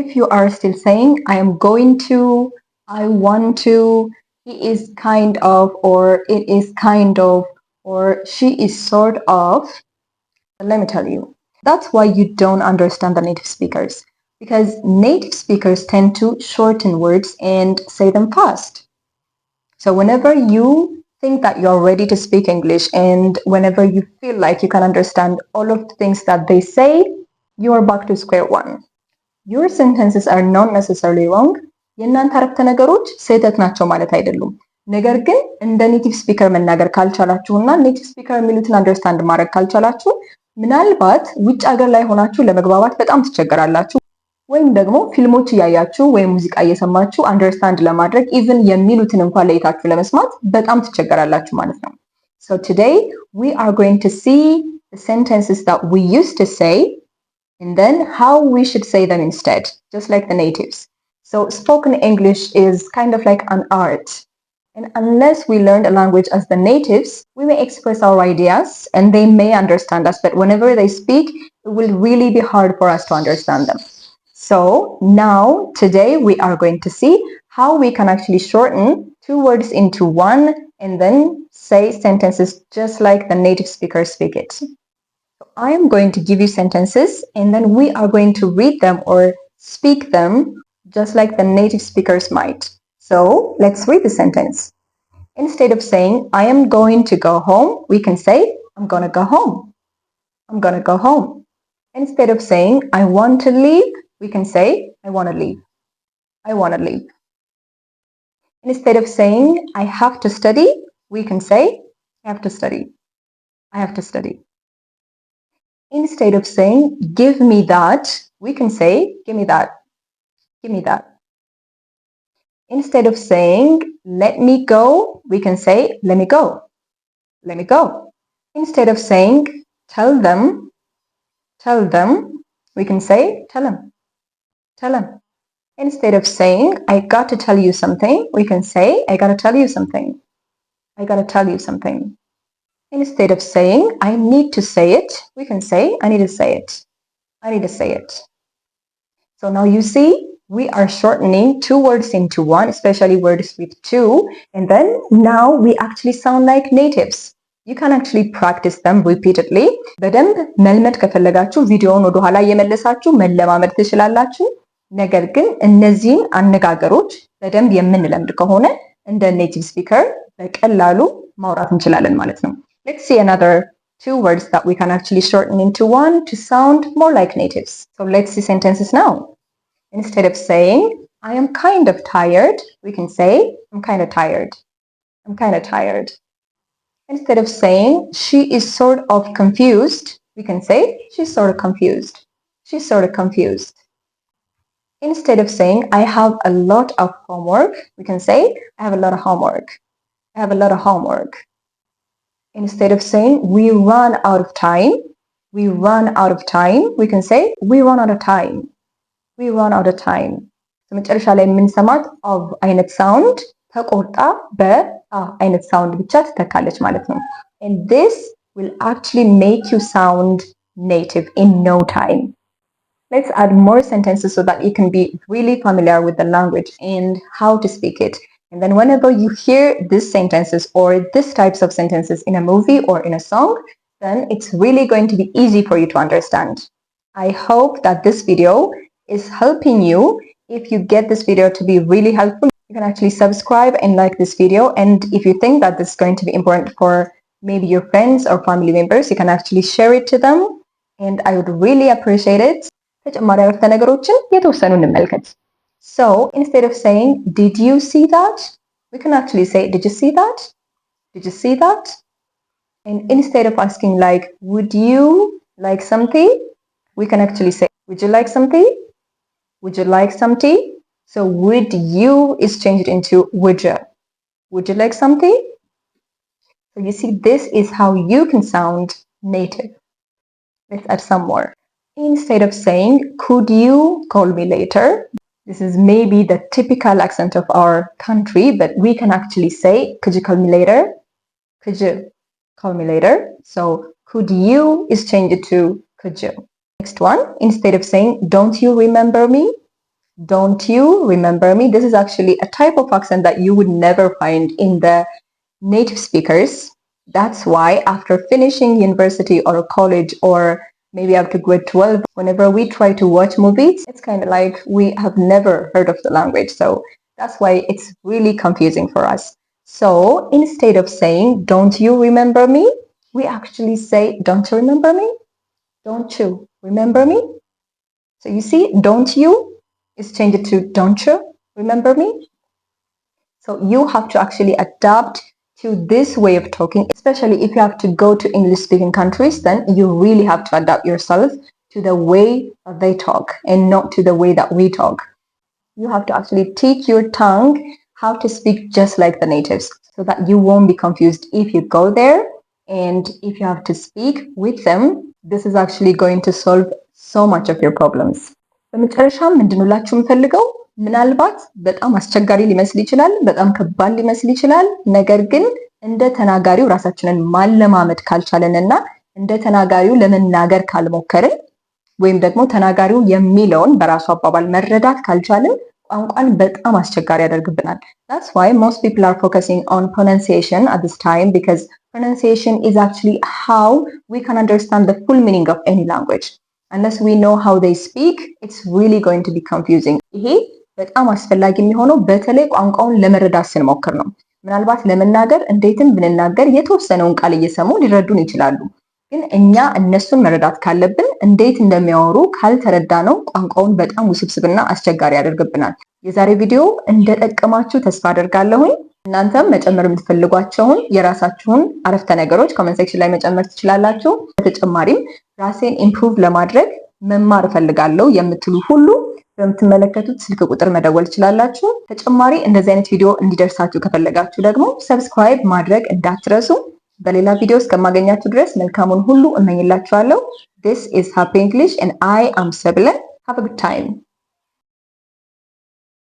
If you are still saying I am going to, I want to, he is kind of, or it is kind of, or she is sort of, let me tell you, that's why you don't understand the native speakers. Because native speakers tend to shorten words and say them fast. So whenever you think that you're ready to speak English and whenever you feel like you can understand all of the things that they say, you are back to square one. Your sentences are not necessarily wrong. የእናንተ አረፍተ ነገሮች ስህተት ናቸው ማለት አይደሉም። ነገር ግን እንደ ኔቲቭ ስፒከር መናገር ካልቻላችሁና ኔቲቭ ስፒከር የሚሉትን አንደርስታንድ ማድረግ ካልቻላችሁ ምናልባት ውጭ ሀገር ላይ ሆናችሁ ለመግባባት በጣም ትቸገራላችሁ። ወይም ደግሞ ፊልሞች እያያችሁ ወይም ሙዚቃ እየሰማችሁ አንደርስታንድ ለማድረግ ኢቭን የሚሉትን እንኳን ለይታችሁ ለመስማት በጣም ትቸገራላችሁ ማለት ነው። So today we are going to see the sentences that we used to say and then how we should say them instead, just like the natives. So spoken English is kind of like an art. And unless we learn a language as the natives, we may express our ideas and they may understand us, but whenever they speak, it will really be hard for us to understand them. So now, today, we are going to see how we can actually shorten two words into one and then say sentences just like the native speakers speak it. So I am going to give you sentences and then we are going to read them or speak them just like the native speakers might. So let's read the sentence. Instead of saying, I am going to go home, we can say, I'm going to go home. I'm going to go home. Instead of saying, I want to leave, we can say, I want to leave. I want to leave. Instead of saying, I have to study, we can say, I have to study. I have to study. Instead of saying, give me that, we can say, give me that. Give me that. Instead of saying, let me go, we can say, let me go. Let me go. Instead of saying, tell them, we can say, tell them. Tell them. Instead of saying, I got to tell you something, we can say, I got to tell you something. I got to tell you something. Instead of saying, I need to say it, we can say, I need to say it. I need to say it. So now you see, we are shortening two words into one, especially words with two, and then now we actually sound like natives. You can actually practice them repeatedly. በደንብ መልመድ ከፈለጋችሁ ቪዲዮውን ወደ ኋላ እየመለሳችሁ መለማመድ ትችላላችሁ። ነገር ግን እነዚህን አነጋገሮች በደንብ የምንለምድ ከሆነ እንደ ኔቲቭ ስፒከር በቀላሉ ማውራት እንችላለን ማለት ነው። Let's see another two words that we can actually shorten into one to sound more like natives. So let's see sentences now. Instead of saying, I am kind of tired, we can say, I'm kind of tired. I'm kind of tired. Instead of saying, she is sort of confused, we can say, she's sort of confused. She's sort of confused. Instead of saying, I have a lot of homework, we can say, I have a lot of homework. I have a lot of homework. Instead of saying, we run out of time, we run out of time, we can say, we run out of time. We run out of time. መጨረሻ ላይ የምንሰማት of አይነት ሳውንድ ተቆርጣ በአ አይነት ሳውንድ ብቻ ትተካለች ማለት ነው። And this will actually make you sound native in no time. Let's add more sentences so that you can be really familiar with the language and how to speak it. And then whenever you hear these sentences or these types of sentences in a movie or in a song, then it's really going to be easy for you to understand. I hope that this video is helping you. If you get this video to be really helpful, you can actually subscribe and like this video. And if you think that this is going to be important for maybe your friends or family members, you can actually share it to them. And I would really appreciate it. So instead of saying, did you see that? We can actually say, did you see that? Did you see that? And instead of asking like, would you like some tea? We can actually say, would you like some tea? Would you like some tea? So would you is changed into would you. Would you like some tea? So you see, this is how you can sound native. Let's add some more. Instead of saying, could you call me later? This is maybe the typical accent of our country, but we can actually say, could you call me later? Could you call me later? So could you is changed to could you. Next one, instead of saying, don't you remember me? Don't you remember me? This is actually a type of accent that you would never find in the native speakers. That's why after finishing university or college or maybe after grade 12, whenever we try to watch movies, it's kind of like we have never heard of the language. So that's why it's really confusing for us. So instead of saying, don't you remember me? We actually say, don't you remember me? Don't you remember me? So you see, don't you is changed to don't you remember me? So you have to actually adapt to this way of talking, especially if you have to go to English speaking countries, then you really have to adapt yourself to the way that they talk and not to the way that we talk. You have to actually teach your tongue how to speak just like the natives so that you won't be confused if you go there and if you have to speak with them. This is actually going to solve so much of your problems. በመጨረሻም ምንድንላችሁ የምፈልገው ምናልባት በጣም አስቸጋሪ ሊመስል ይችላል፣ በጣም ከባድ ሊመስል ይችላል። ነገር ግን እንደ ተናጋሪው ራሳችንን ማለማመድ ካልቻለንና እንደ ተናጋሪው ለመናገር ካልሞከርን ወይም ደግሞ ተናጋሪው የሚለውን በራሱ አባባል መረዳት ካልቻልን ቋንቋን በጣም አስቸጋሪ ያደርግብናል። That's why most people are focusing on pronunciation at this time, because pronunciation is actually how we can understand the full meaning of any language. Unless we know how they speak, it's really going to be confusing. ይሄ በጣም አስፈላጊ የሚሆነው በተለይ ቋንቋውን ለመረዳት ስንሞክር ነው። ምናልባት ለመናገር እንዴትም ብንናገር የተወሰነውን ቃል እየሰሙ ሊረዱን ይችላሉ። ግን እኛ እነሱን መረዳት ካለብን እንዴት እንደሚያወሩ ካልተረዳ ነው ቋንቋውን በጣም ውስብስብና አስቸጋሪ ያደርግብናል። የዛሬ ቪዲዮ እንደጠቀማችሁ ተስፋ አደርጋለሁኝ። እናንተም መጨመር የምትፈልጓቸውን የራሳችሁን አረፍተ ነገሮች ኮሜንት ሴክሽን ላይ መጨመር ትችላላችሁ። በተጨማሪም ራሴን ኢምፕሩቭ ለማድረግ መማር እፈልጋለሁ የምትሉ ሁሉ በምትመለከቱት ስልክ ቁጥር መደወል ትችላላችሁ። ተጨማሪ እንደዚህ አይነት ቪዲዮ እንዲደርሳችሁ ከፈለጋችሁ ደግሞ ሰብስክራይብ ማድረግ እንዳትረሱ። በሌላ ቪዲዮ እስከማገኛችሁ ድረስ መልካሙን ሁሉ እመኝላችኋለሁ። This is Happy English and I am Sebele. Have a good time.